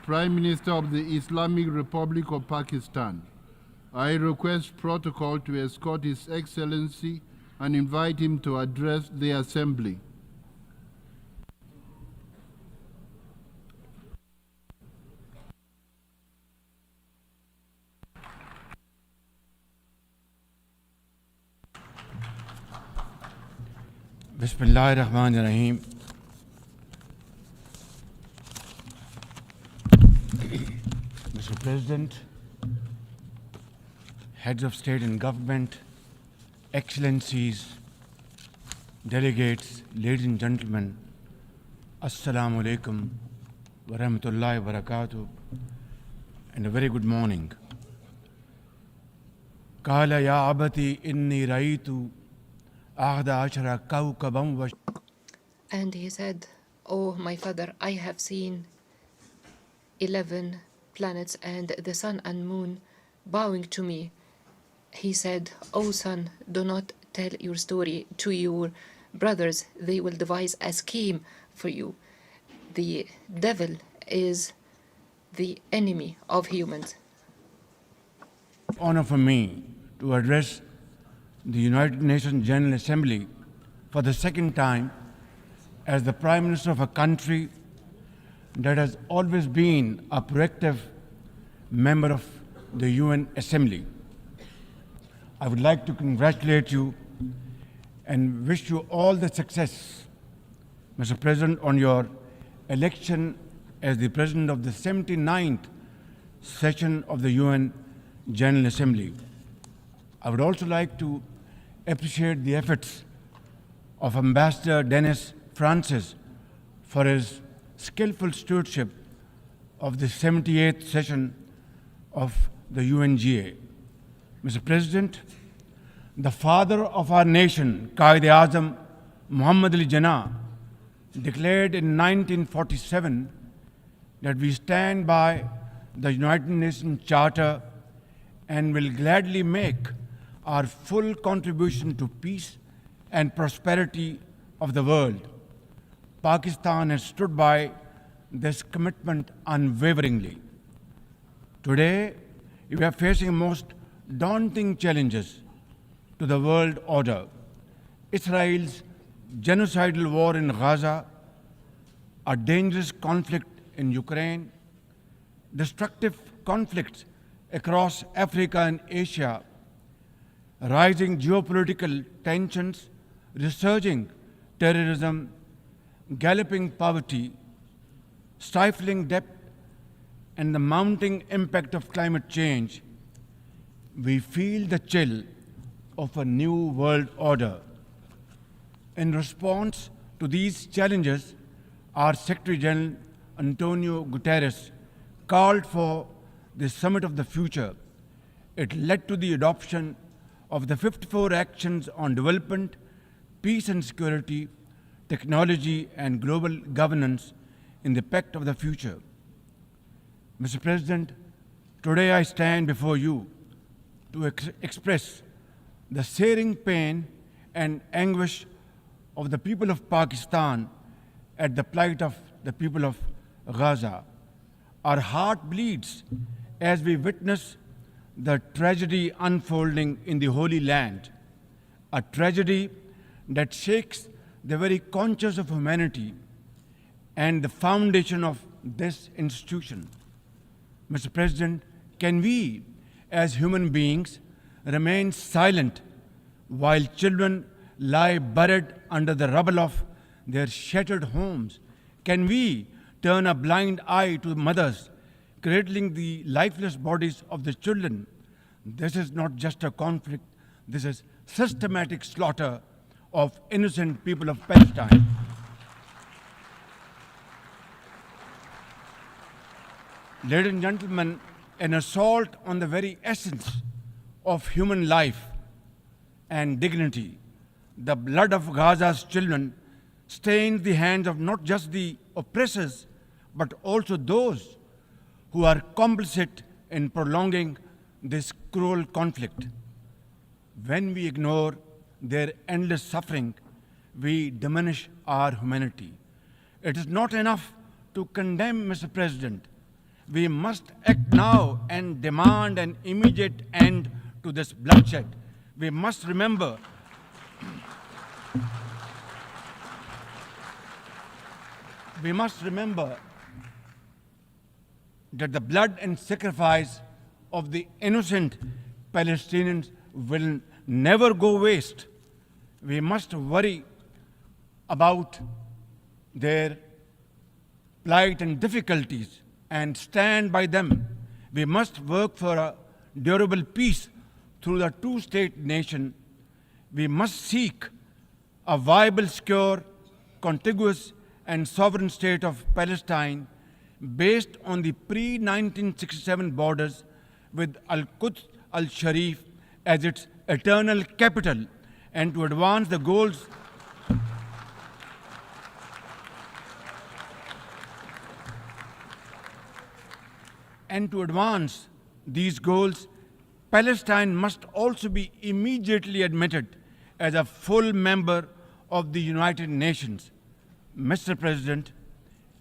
Prime Minister of the Islamic Republic of Pakistan, I request protocol to escort His Excellency and invite him to address the Assembly. Bismillahirrahmanirrahim. Mr. President, heads of state and government, excellencies, delegates, ladies and gentlemen, Assalamu alaikum wa rahmatullahi wa barakatuh, and a very good morning. Qala ya abati inni raitu ahda ashara kawkaban wa. And he said, "Oh, my father, I have seen 11 planets and the sun and moon bowing to me." He said, "Oh, son, do not tell your story to your brothers. They will devise a scheme for you. The devil is the enemy of humans." Honor for me to address the United Nations General Assembly for the second time as the Prime Minister of a country that has always been a proactive member of the UN Assembly. I would like to congratulate you and wish you all the success, Mr. President, on your election as the President of the 79th session of the UN General Assembly. I would also like to appreciate the efforts of Ambassador Dennis Francis for his skillful stewardship of the 78th session of the UNGA. Mr. President, the father of our nation, Quaid-e-Azam Muhammad Ali Jinnah, declared in 1947 that we stand by the United Nations Charter and will gladly make our full contribution to peace and prosperity of the world. Pakistan has stood by this commitment unwaveringly. Today, we are facing most daunting challenges to the world order. Israel's genocidal war in Gaza, a dangerous conflict in Ukraine, destructive conflicts across Africa and Asia, rising geopolitical tensions, resurging terrorism, galloping poverty, stifling debt, and the mounting impact of climate change, we feel the chill of a new world order. In response to these challenges, our Secretary General Antonio Guterres called for the Summit of the Future. It led to the adoption of the 54 actions on development, peace and security, technology and global governance in the Pact of the Future. Mr. President, today I stand before you to express the searing pain and anguish of the people of Pakistan at the plight of the people of Gaza. Our heart bleeds as we witness the tragedy unfolding in the Holy Land, a tragedy that shakes the very conscience of humanity and the foundation of this institution. Mr. President, can we, as human beings, remain silent while children lie buried under the rubble of their shattered homes? Can we turn a blind eye to mothers cradling the lifeless bodies of the children? This is not just a conflict, this is systematic slaughter of innocent people of Palestine. Ladies and gentlemen, an assault on the very essence of human life and dignity. The blood of Gaza's children stains the hands of not just the oppressors, but also those who are complicit in prolonging this cruel conflict. When we ignore their endless suffering, we diminish our humanity. It is not enough to condemn, Mr. President, We must act now and demand an immediate end to this bloodshed. We must remember that the blood and sacrifice of the innocent Palestinians will never go waste. We must worry about their plight and difficulties and stand by them. We must work for a durable peace through the two-state nation. We must seek a viable, secure, contiguous, and sovereign state of Palestine based on the pre-1967 borders with Al-Quds al-Sharif as its eternal capital, and to advance the goals these goals, Palestine must also be immediately admitted as a full member of the United Nations. Mr. President,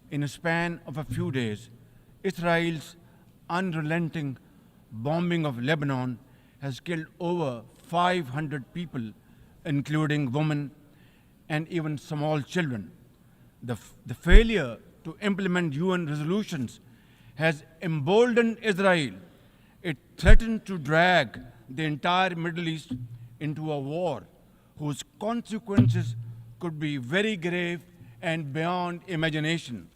in a span of a few days, Israel's unrelenting bombing of Lebanon has killed over 500 people, including women and even small children. The failure to implement UN resolutions has emboldened Israel. It threatened to drag the entire Middle East into a war whose consequences could be very grave and beyond imagination.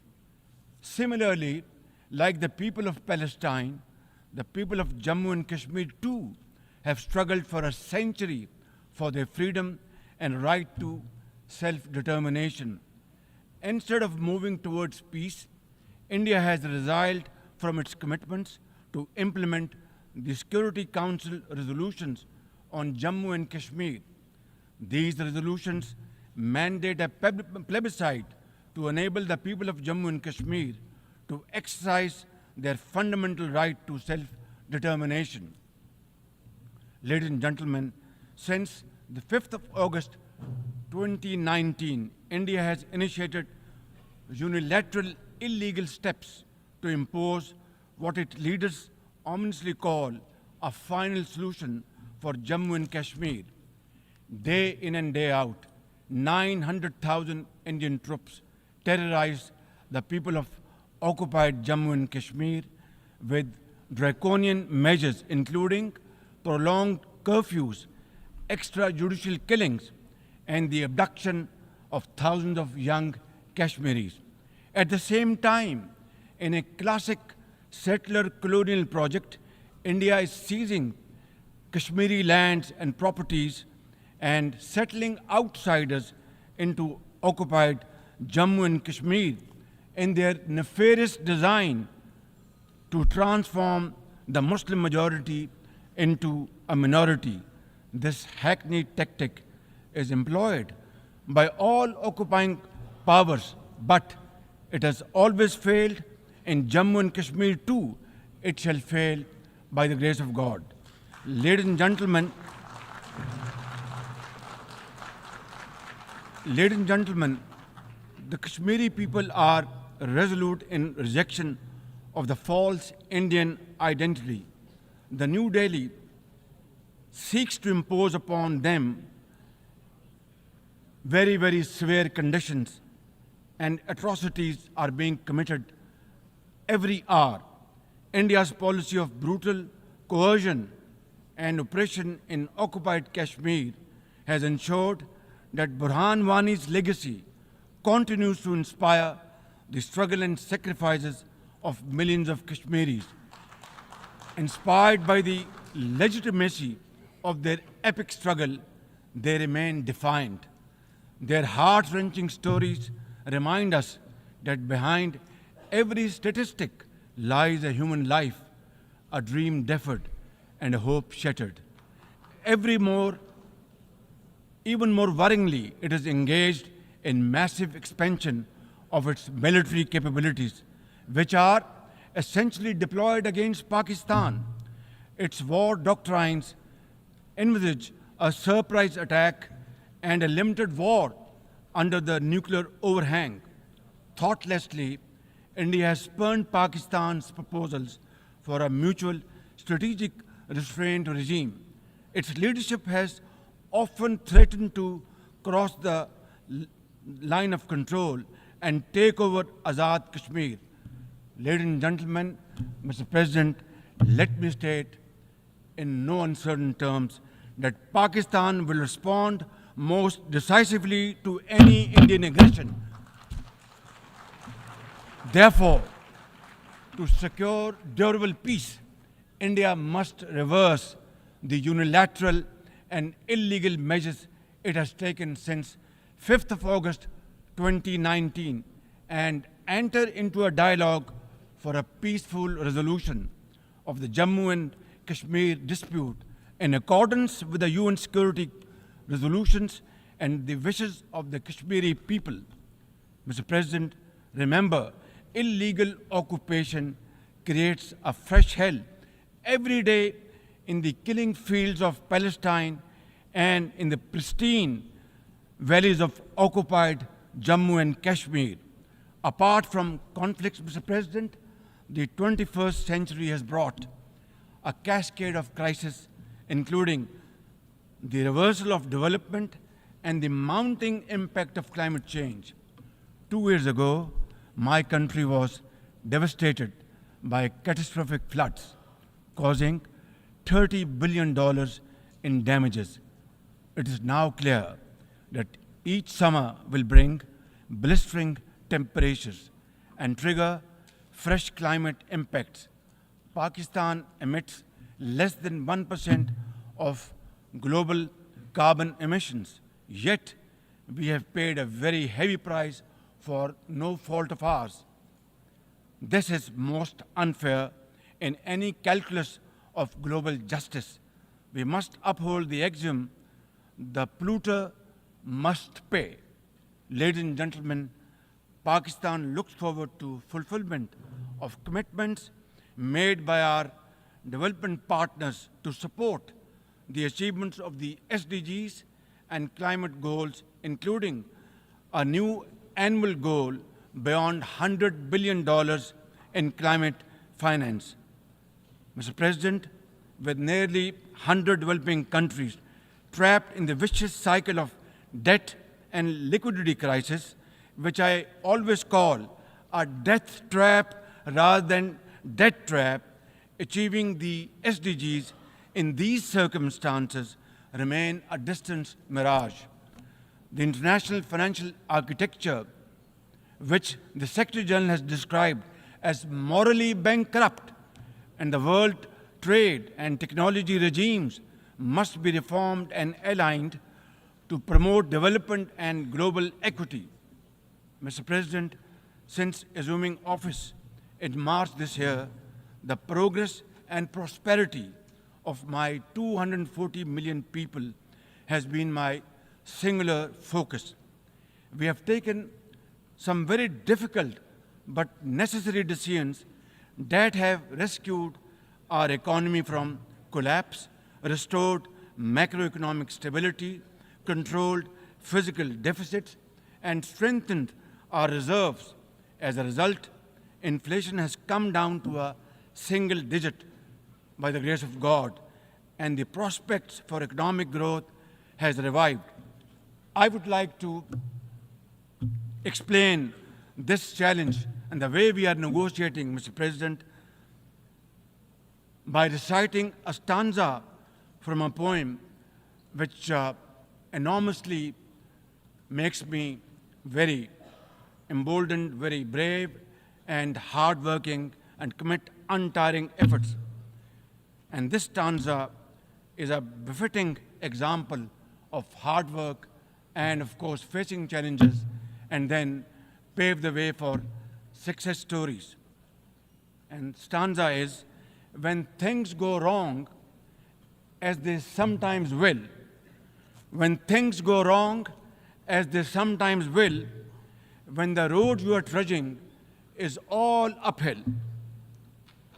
Similarly, like the people of Palestine, the people of Jammu and Kashmir too have struggled for a century for their freedom and right to self-determination. Instead of moving towards peace, India has resiled from its commitments to implement the Security Council resolutions on Jammu and Kashmir. These resolutions mandate a plebiscite to enable the people of Jammu and Kashmir to exercise their fundamental right to self-determination. Ladies and gentlemen, since the 5th of August 2019, India has initiated unilateral illegal steps to impose what its leaders ominously call a final solution for Jammu and Kashmir. Day in and day out, 900,000 Indian troops terrorize the people of occupied Jammu and Kashmir with draconian measures including prolonged curfews, extrajudicial killings, and the abduction of thousands of young Kashmiris. At the same time, in a classic settler colonial project, India is seizing Kashmiri lands and properties and settling outsiders into occupied Jammu and Kashmir in their nefarious design to transform the Muslim majority into a minority. This hackneyed tactic is employed by all occupying powers, but it has always failed. In Jammu and Kashmir too, it shall fail by the grace of God. Ladies and gentlemen, the Kashmiri people are resolute in rejection of the false Indian identity. The New Delhi seeks to impose upon them very, very severe conditions, and atrocities are being committed every hour. India's policy of brutal coercion and oppression in occupied Kashmir has ensured that Burhan Wani's legacy continues to inspire the struggle and sacrifices of millions of Kashmiris. Inspired by the legitimacy of their epic struggle, they remain defiant. Their heart-wrenching stories remind us that behind every statistic lies a human life, a dream deferred, and a hope shattered. Even more worryingly, it is engaged in massive expansion of its military capabilities, which are essentially deployed against Pakistan. Its war doctrines envisage a surprise attack and a limited war under the nuclear overhang. Thoughtlessly, India has spurned Pakistan's proposals for a mutual strategic restraint regime. Its leadership has often threatened to cross the line of control and take over Azad Kashmir. Ladies and gentlemen, Mr. President, let me state in no uncertain terms that Pakistan will respond most decisively to any Indian aggression. Therefore, to secure durable peace, India must reverse the unilateral and illegal measures it has taken since 5th of August 2019 and enter into a dialogue for a peaceful resolution of the Jammu and Kashmir dispute in accordance with the UN security resolutions and the wishes of the Kashmiri people. Mr. President, remember, illegal occupation creates a fresh hell every day in the killing fields of Palestine and in the pristine valleys of occupied Jammu and Kashmir. Apart from conflicts, Mr. President, the 21st century has brought a cascade of crises, including the reversal of development and the mounting impact of climate change. 2 years ago, my country was devastated by catastrophic floods, causing $30 billion in damages. It is now clear that each summer will bring blistering temperatures and trigger fresh climate impacts. Pakistan emits less than 1% of global carbon emissions, yet we have paid a very heavy price for no fault of ours. This is most unfair in any calculus of global justice. We must uphold the axiom, the polluter must pay. Ladies and gentlemen, Pakistan looks forward to fulfillment of commitments made by our development partners to support the achievements of the SDGs and climate goals, including a new annual goal beyond $100 billion in climate finance. Mr. President, with nearly 100 developing countries trapped in the vicious cycle of debt and liquidity crisis, which I always call a death trap rather than debt trap, achieving the SDGs in these circumstances remain a distant mirage. The international financial architecture, which the Secretary General has described as morally bankrupt, and the world trade and technology regimes must be reformed and aligned to promote development and global equity. Mr. President, since assuming office in March this year, the progress and prosperity of my 240 million people has been my singular focus. We have taken some very difficult but necessary decisions that have rescued our economy from collapse, restored macroeconomic stability, controlled fiscal deficits, and strengthened our reserves. As a result, inflation has come down to a single digit by the grace of God, and the prospects for economic growth has revived. I would like to explain this challenge and the way we are negotiating, Mr. President, by reciting a stanza from a poem which enormously makes me very emboldened, very brave, and hardworking, and commit untiring efforts. And this stanza is a befitting example of hard work and, of course, facing challenges and then pave the way for success stories. And stanza is, when things go wrong, as they sometimes will, when things go wrong, as they sometimes will, when the road you are trudging is all uphill,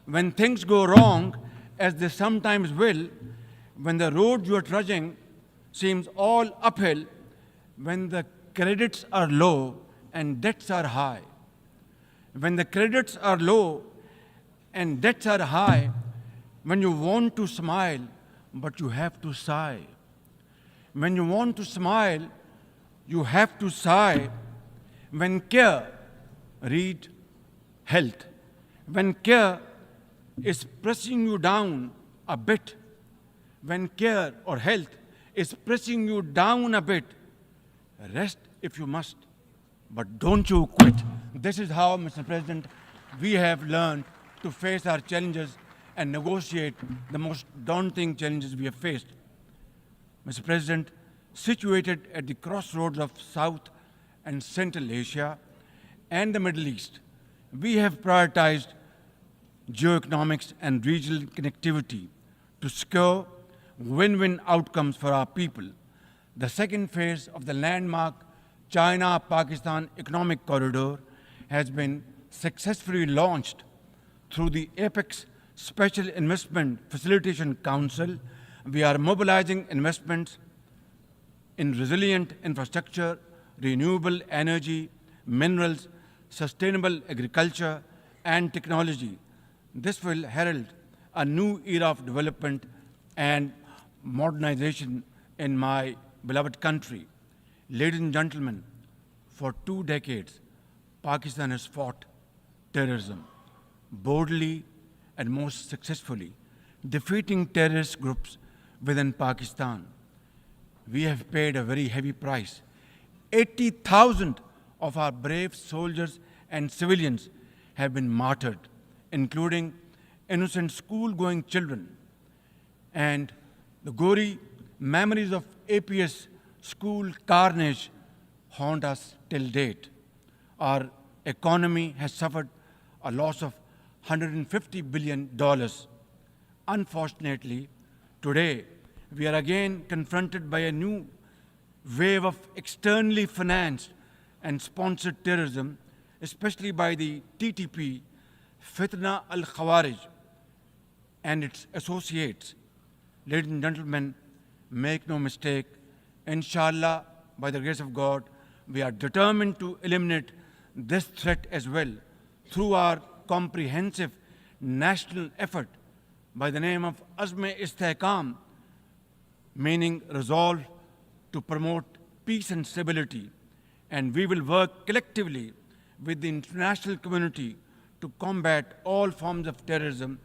when things go wrong, as they sometimes will, when the road you are trudging seems all uphill, when the credits are low and debts are high, when the credits are low and debts are high, when you want to smile, but you have to sigh. When you want to smile, you have to sigh. When care, read health. When care is pressing you down a bit, when care or health is pressing you down a bit, rest if you must, but don't you quit. This is how, Mr. President, we have learned to face our challenges and negotiate the most daunting challenges we have faced. Mr. President, situated at the crossroads of South and Central Asia and the Middle East, we have prioritized geoeconomics and regional connectivity to secure win-win outcomes for our people. The second phase of the landmark China-Pakistan Economic Corridor has been successfully launched through the Apex Special Investment Facilitation Council. We are mobilizing investments in resilient infrastructure, renewable energy, minerals, sustainable agriculture, and technology. This will herald a new era of development and modernization in my beloved country. Ladies and gentlemen, for 2 decades, Pakistan has fought terrorism boldly and most successfully, defeating terrorist groups within Pakistan. We have paid a very heavy price. 80,000 of our brave soldiers and civilians have been martyred, including innocent school-going children. And the gory memories of APS school carnage haunt us till date. Our economy has suffered a loss of $150 billion. Unfortunately, today we are again confronted by a new wave of externally financed and sponsored terrorism, especially by the TTP, Fitna al-Khawarij, and its associates. Ladies and gentlemen, make no mistake, inshallah, by the grace of God, we are determined to eliminate this threat as well through our comprehensive national effort by the name of Azm-e-Istehkam, meaning resolve to promote peace and stability. And we will work collectively with the international community to combat all forms of terrorism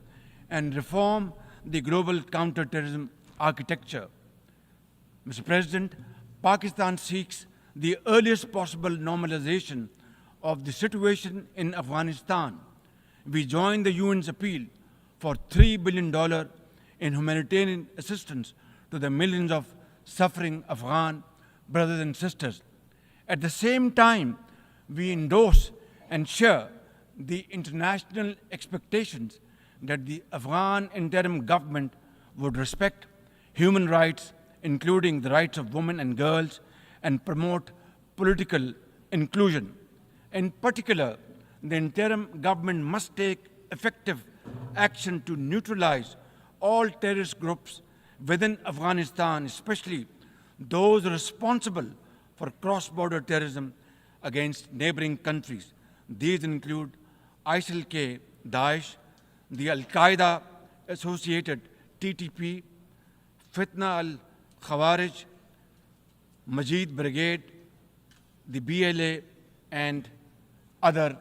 and reform the global counterterrorism architecture. Mr. President, Pakistan seeks the earliest possible normalization of the situation in Afghanistan. We join the UN's appeal for $3 billion in humanitarian assistance to the millions of suffering Afghan brothers and sisters. At the same time, we endorse and share the international expectations that the Afghan interim government would respect human rights, including the rights of women and girls, and promote political inclusion. In particular, the interim government must take effective action to neutralize all terrorist groups within Afghanistan, especially those responsible for cross-border terrorism against neighboring countries. These include ISIL-K, Daesh, the Al-Qaeda associated TTP, Fitna al-Khawarij, Majid Brigade, the BLA, and other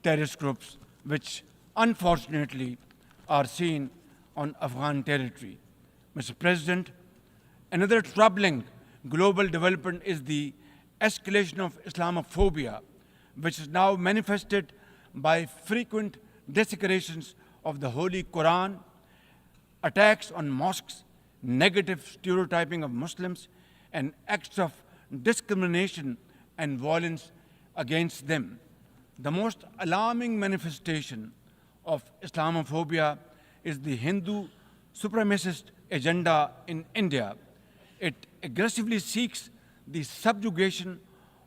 terrorist groups which unfortunately are seen on Afghan territory. Mr. President, another troubling global development is the escalation of Islamophobia, which is now manifested by frequent desecrations of the Holy Quran, attacks on mosques, negative stereotyping of Muslims, and acts of discrimination and violence against them. The most alarming manifestation of Islamophobia is the Hindu supremacist agenda in India. It aggressively seeks the subjugation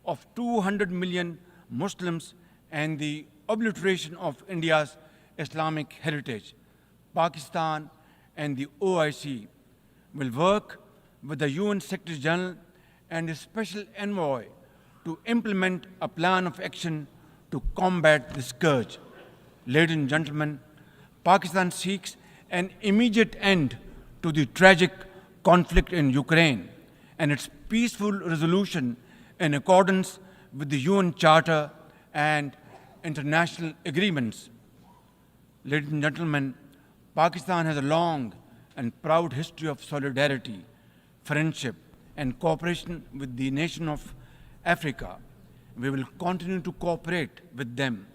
of 200 million Muslims and the obliteration of India's Islamic heritage. Pakistan and the OIC will work with the UN Secretary General and the Special Envoy to implement a plan of action to combat this scourge. Ladies and gentlemen, Pakistan seeks an immediate end to the tragic conflict in Ukraine and its peaceful resolution in accordance with the UN Charter and international agreements. Ladies and gentlemen, Pakistan has a long and proud history of solidarity, friendship, and cooperation with the nation of Africa. We will continue to cooperate with them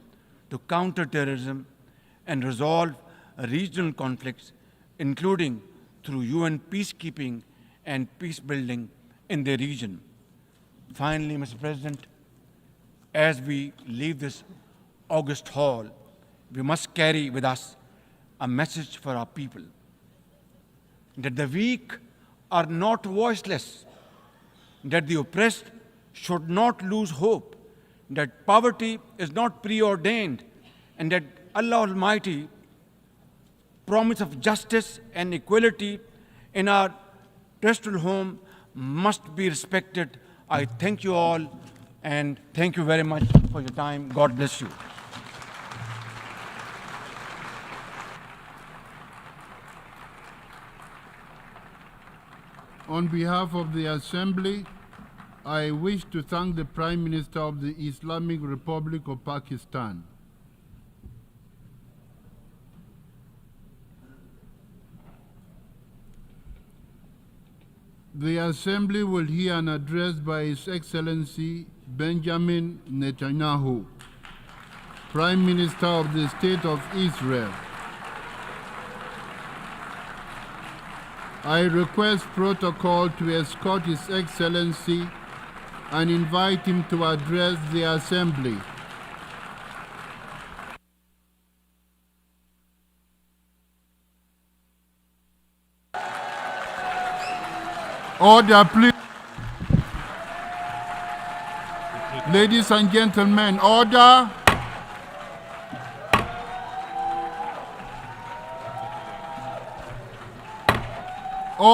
to counter terrorism and resolve regional conflicts, including through UN peacekeeping and peace building in the region. Finally, Mr. President, as we leave this august hall, we must carry with us a message for our people that the weak are not voiceless, that the oppressed should not lose hope, that poverty is not preordained, and that Allah Almighty promise of justice and equality in our terrestrial home must be respected. I thank you all and thank you very much for your time. God bless you. On behalf of the Assembly, I wish to thank the Prime Minister of the Islamic Republic of Pakistan. The Assembly will hear an address by His Excellency Benjamin Netanyahu, Prime Minister of the State of Israel. I request protocol to escort His Excellency and invite him to address the Assembly. Order, please. Ladies and gentlemen, order. Order.